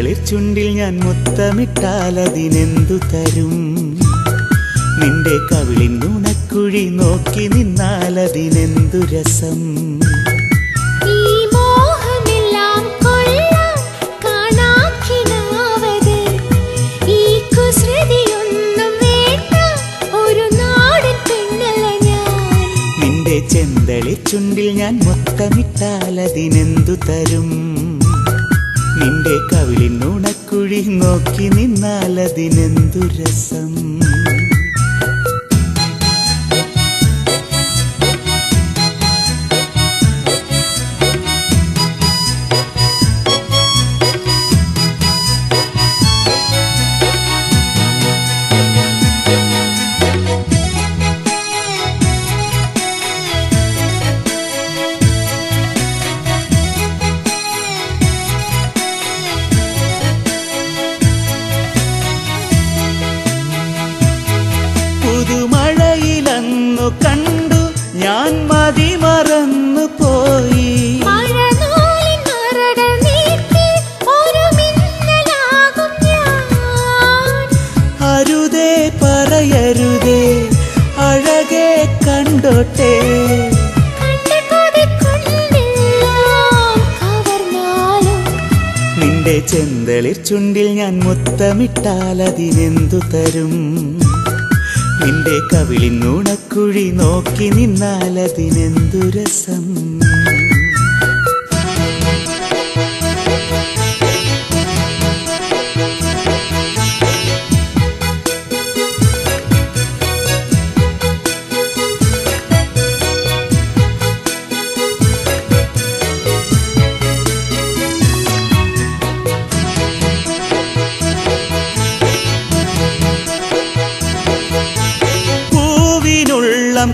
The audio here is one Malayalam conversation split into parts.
ചെന്തളിർ ചുണ്ടിൽ ഞാൻ മുത്തമിട്ടാലതിനെന്തു തരും? നിന്റെ കവിളിൻ നുണക്കുഴി നോക്കി നിന്നാലതിനെന്തു രസം? നിന്റെ ചെന്തളിർ ചുണ്ടിൽ ഞാൻ മുത്തമിട്ടാലതിനെന്തു തരും? നിന്റെ കവിളിൻ നുണക്കുഴി നോക്കി നിന്നാലതിനെന്തു രസം? പുതുമഴയിലന്നു കണ്ടു ഞാൻ മതിമറന്നു പോയി. അരുതേ പറയരുതേ അഴകെ കണ്ടോട്ടെ. നിന്റെ ചെന്തളിർ ചുണ്ടിൽ ഞാൻ മുത്തമിട്ടാലതിനെന്തു തരും? നിന്റെ കവിളിൻ നുണക്കുഴി നോക്കി നിന്നാലതിനെന്തു രസം?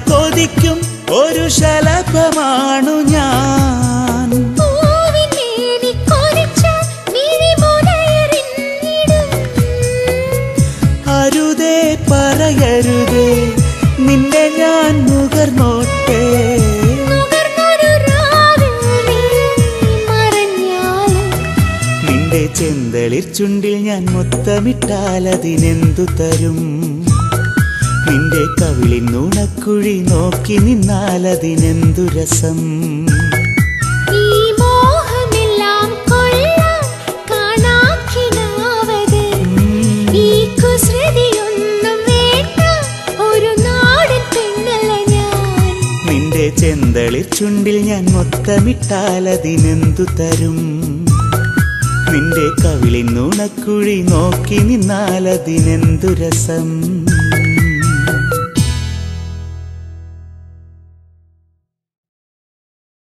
കൊതിക്കും ഒരു ശലഭമാണു ഞാൻ. അരുതേ പറയരുതേ നിന്നെ ഞാൻ നുകർന്നോട്ടെ. നിന്റെ ചെന്തളിർ ചുണ്ടിൽ ഞാൻ മുത്തമിട്ടാലതിനെന്തു തരും? നിന്റെ കവിളിൻ നുണക്കുഴി നോക്കി നിന്നാലതിനെന്തു രസം? നിന്റെ ചെന്തളിർ ചുണ്ടിൽ ഞാൻ മുത്തമിട്ടാലതിനെന്തു തരും? നിന്റെ കവിളിൻ നുണക്കുഴി നോക്കി നിന്നാലതിനെന്തു രസം?